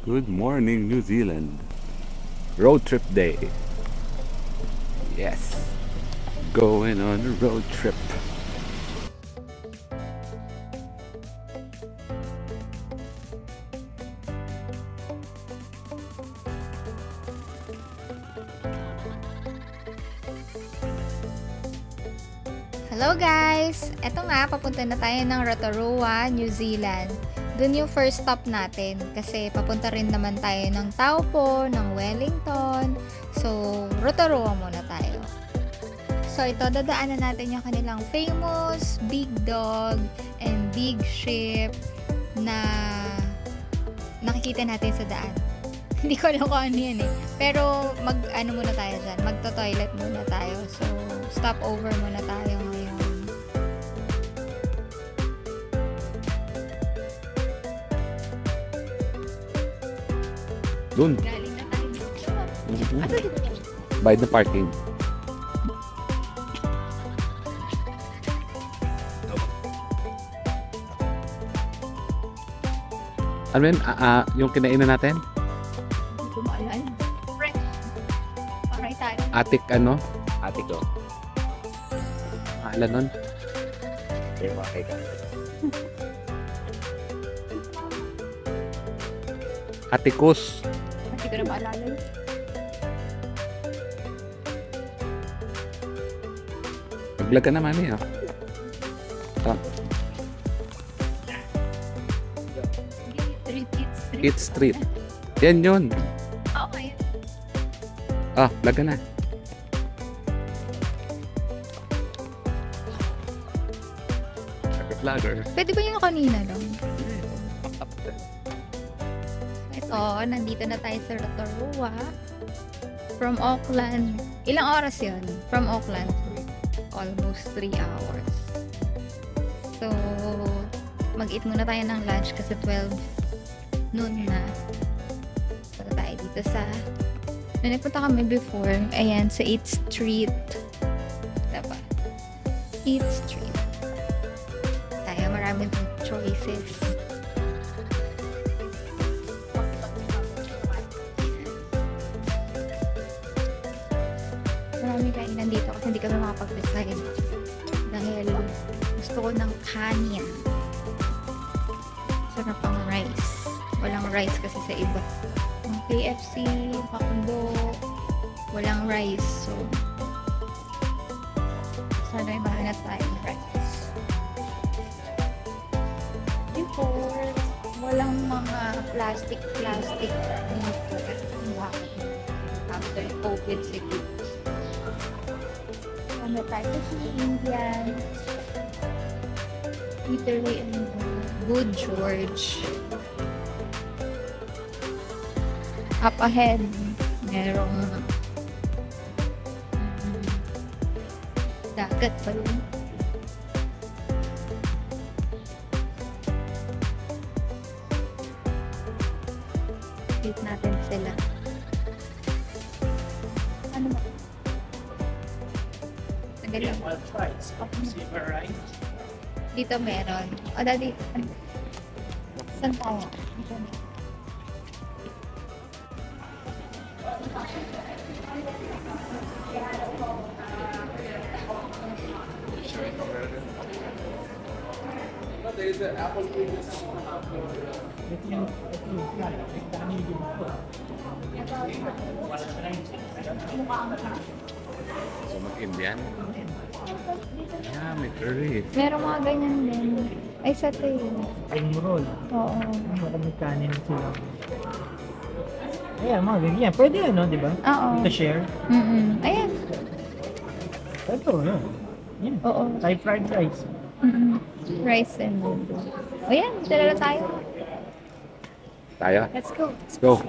Good morning, New Zealand. Road trip day. Yes. Going on a road trip. Hello guys! Eto nga, papunta na tayo ng Rotorua, New Zealand. Dun yung first stop natin kasi papunta rin naman tayo ng Taupo, ng Wellington. So, Rotorua muna tayo. So, ito, dadaanan natin yung kanilang famous big dog and big ship na nakikita natin sa daan. Hindi ko alam kung ano yan eh. Pero, mag-ano muna tayo dyan. Magto-toilet muna tayo. So, stop over muna tayo ngayon. Dun. Galing na tayo dito. By the parking. Ano yun? Yung kinainan natin? Hindi ko maalala. Fresh. Paray tayo. Atik ano? Atik o. Maaala nun? Kaya makay ka. Atikus. Hindi ko na maalala. Maglag ka naman eh. Eat Street. Yan yun. Okay. Lag ka na. Vlogger. Pwede ba yung kanina lang? Ito, nandito na tayo sa Rotorua. From Auckland. Ilang oras yun? From Auckland. Almost 3 hours. So, mag-eat muna tayo ng lunch kasi 12 noon na. Punta tayo dito sa nagpunta kami before. Ayan, sa 8th Street. Diba? 8th Street. Tayo, maraming choices. Marami kainan dito kasi hindi kami makapag-decide dahil gusto ko ng kanin. Sarap ang rice. Walang rice kasi sa iba. Ang KFC, Macdo, walang rice. So, sana may mahanap tayong rice. Before, walang mga plastic dito. After COVID siguro. Ano tayo sa Indian, Italy and Good George. Up ahead, merong dagat pa rin. Wait natin sila. Ano ba? Dito meron. O, dali. Saan tayo? Dito na. So mag-Indian? Yeah, may curry. Meron mga ganyan din. Ay, sa ito yun. Spring roll. Oo. Maraming kanin sila. Ayan, mga ganyan. Pwede yan, no? Di ba? Oo. To share. Ayan. Ito, no? Yan. Oo. Thai fried rice. Rice and noodles. O yan, dala tayo. Tayo? Let's go. Let's go.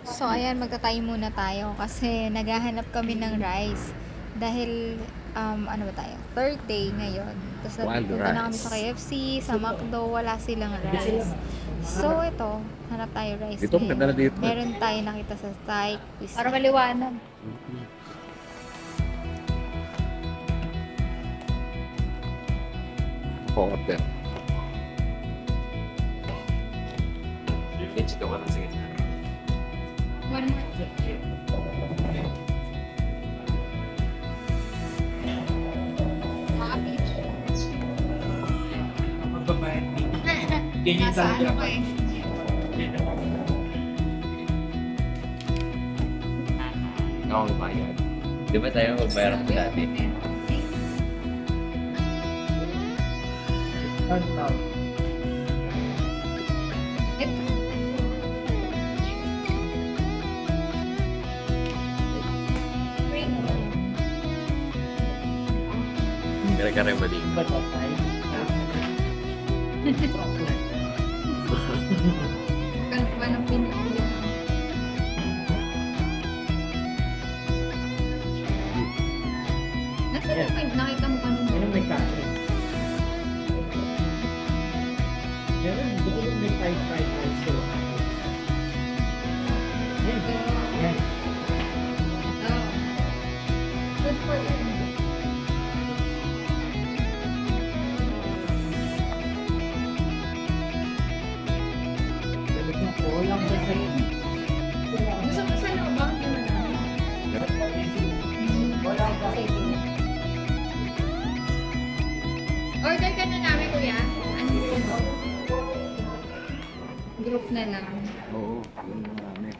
So, ayan, magtatay muna tayo kasi naghahanap kami ng rice. Dahil, ano ba tayo? Third day ngayon. Tapos Wild nagpunta na kami rice. sa KFC, sa McDo, wala silang rice. So, ito, hanap tayo rice. Dito, ngayon. maganda na dito. Meron tayo nakita sa Thai. Para maliwanag. Hong up there. Pitch ka wala sige. One more. Magbabayad dito. Ganyan Nasa talaga. ano ko eh. Ako ang bayad. Di ba tayo magbayad ko dati? Kare-kare ba din? Ba't tayo? Kan ba ng pinili? Nasaan Yeah. yung nakita mo kanina? Ano may kanin? Meron, doon may fried rice ko. Yan. Yan. Oh. Good for you. Lalagyan ko lang sa sa'yo. Gusto mo sa loob ba? Hindi mo na. Wala ka. Order ka na namin, kuya. Ano po? Group na lang. Oo, yun na marami.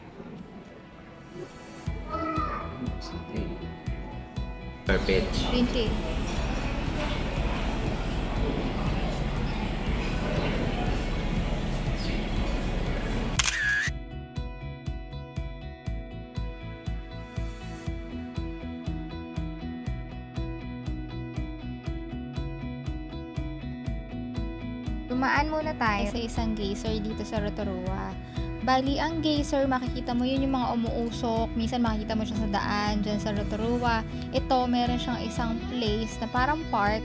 Per pitch. 20. Dumaan muna tayo sa isang geyser dito sa Rotorua. Bali, ang geyser, makikita mo yun yung mga umuusok. Minsan makikita mo siya sa daan, dyan sa Rotorua. Ito, meron siyang isang place na parang park.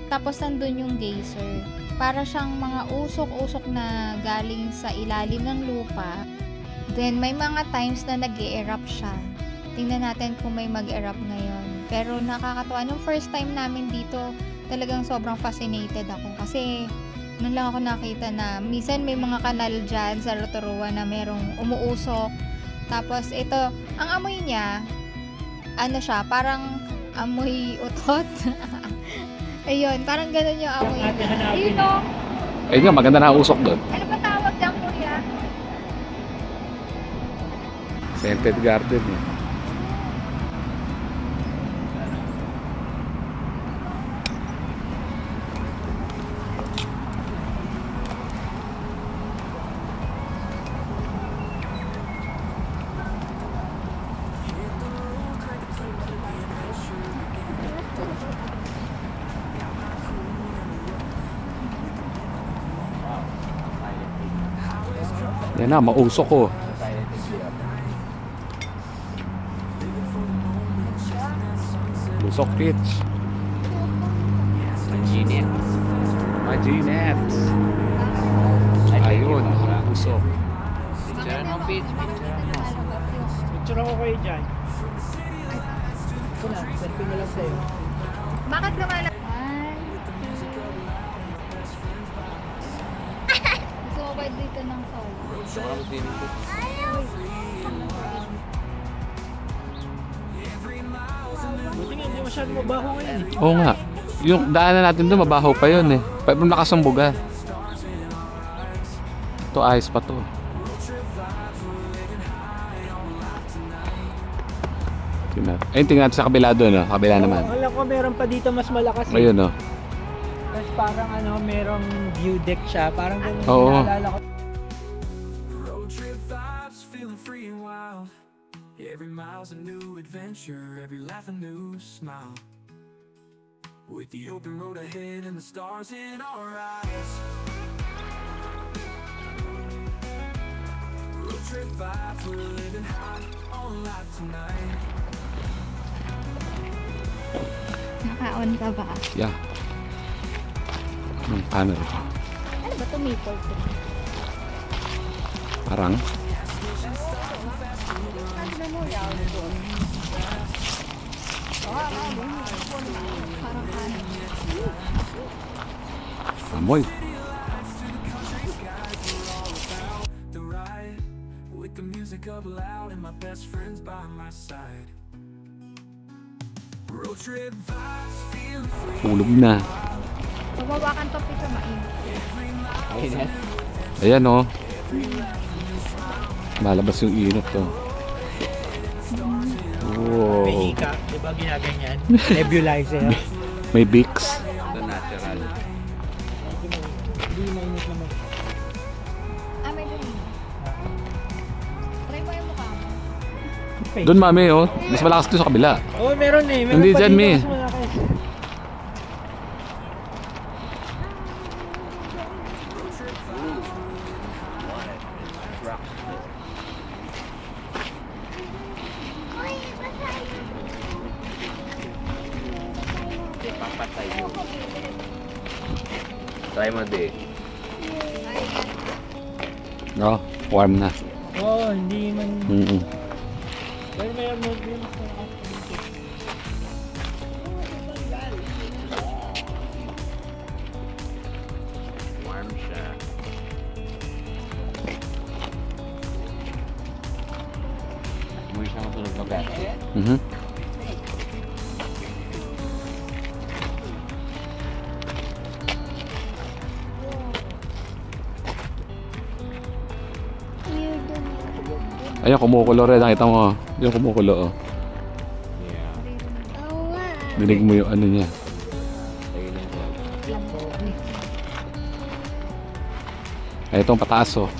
Tapos nandun yung geyser. Para siyang mga usok-usok na galing sa ilalim ng lupa. Then, may mga times na nag-e-erupt siya. Tingnan natin kung may mag-erupt ngayon. Pero nakakatuwa. Nung first time namin dito, talagang sobrang fascinated ako. Kasi, noon lang ako nakita na minsan may mga kanal dyan sa Rotorua na merong umuusok. Tapos ito, ang amoy niya, ano siya, parang amoy utot. Ayun, parang ganun yung amoy niya. Ayun o. Ayun nga, maganda na usok doon. Ano ba tawag dyan, kuya? Scented garden eh. Yan na, mausok ko. Lusok pitch. Maginit. Maginit. Ayun, usok. Picture mo, pitch. Picture ako kayo dyan. Ito na, selfie na lang sa'yo. Bakit lumalabas? Gusto ko ba dito ng solo? Buti nga, hindi masyado mabaho ngayon. Oo nga. Yung daanan natin doon, mabaho pa yun eh. Pero nakasumbuga. Ito, ayos pa to. Tingnan natin sa kabila doon, no? Kabila naman. Alam ko meron pa dito mas malakas. Ayun, no? Tapos parang ano, merong view deck siya. Parang ganun Oo. naalala ko. Road trip vibes, feeling free and wild. Every mile's a new adventure, every laugh a new smile. With the open road ahead and the stars in our eyes. Road trip vibes, we're living high on life tonight. Naka-on ka ba? Yeah. Ano ito? Ano ba ito? Maple tree? Parang? Parang ano? Amoy. The ride the music up loud and my best friends by my side. Road trip vibes, feeling free. Tulog na. Mabawakan to pito mainit. Ayun. Ayan o. Malabas yung init to. Wow. May hika, di ba ginaganyan? Nebulizer. May Vicks. Ito natural. Hindi mainit naman. Ah, may dumi. Try mo yung mukha mo. Doon mami oh. Mas malakas doon sa kabila. Oh, meron eh. Meron Hindi pa dyan, dito, Mi. mas malakas. Papatay yun. Try mo di. No, warm na. Oh, hindi man. Pero meron mo din. Warm siya. Muli siya matulog na gasket. Ayan, kumukulo rin. Nakita mo. Yung kumukulo, oh. Dinig mo yung ano niya. Ay, itong pataas, oh.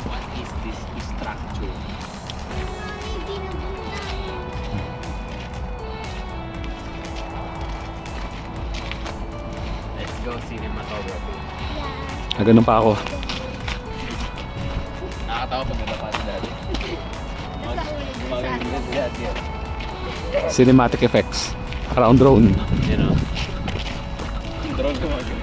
What is this structure? Let's go cinematography. Ah, ganun pa ako. Nakakatawa pag nababa si Daddy. Cinematic effects. Around drone. You know? Drone kumagin.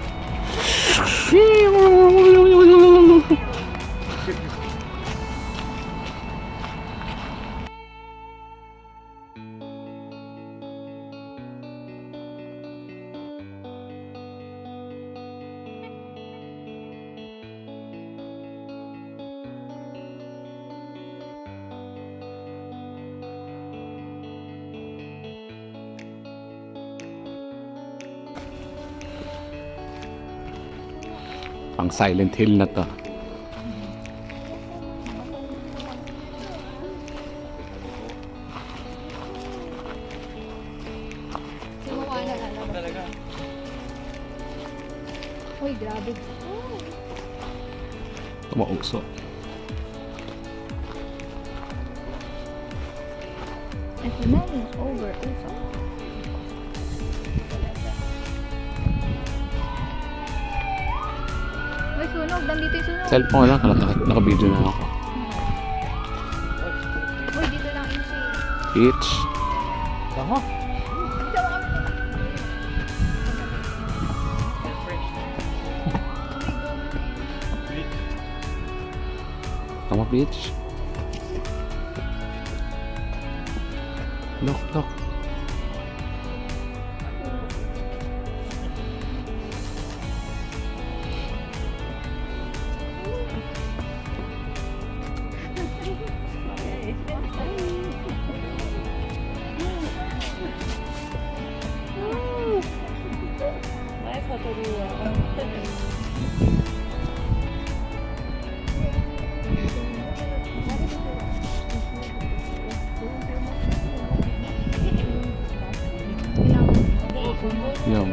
Pang Silent Hill na to. Sumuha na lalabas. Talaga. Uy, grabe. Tumaugso. Ito na yung over. Usap. Uy, sunog. Nandito yung sunog. Cellphone lang. Naka-video na ako. Uy, dito lang yung shade. Peach. Bango. Tama, Peach. Look, look. Yum.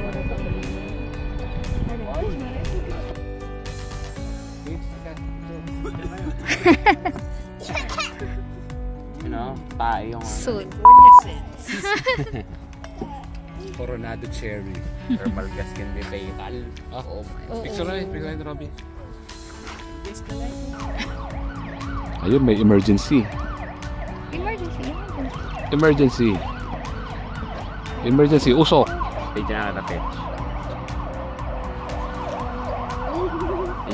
You know, tae yung Soon. Coronado cherry. Or Malgaskin de Petal. Oh my. Picture na, Robby. Ayun, may emergency. Emergency. Emergency, usok. Page na kita, Page.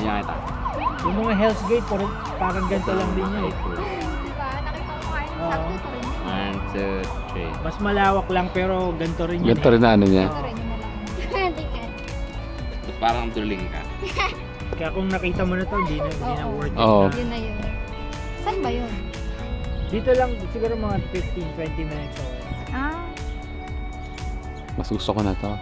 Yan yung kita. Yung mga Hell's Gate, parang ganito lang din yun eh. Diba? Nakita mo kayo ng sakto pa rin. 1, 2, 3. Mas malawak lang pero ganito rin yun. Ganito rin na ano niya. Ito rin yung malaki. parang duling ka. Kaya kung nakita mo na to, hindi na Oo. worth it Oo. na. Yun na yun. Saan ba yun? Dito lang, siguro mga 15-20 minutes away. Ah, Mas gusto ko na to.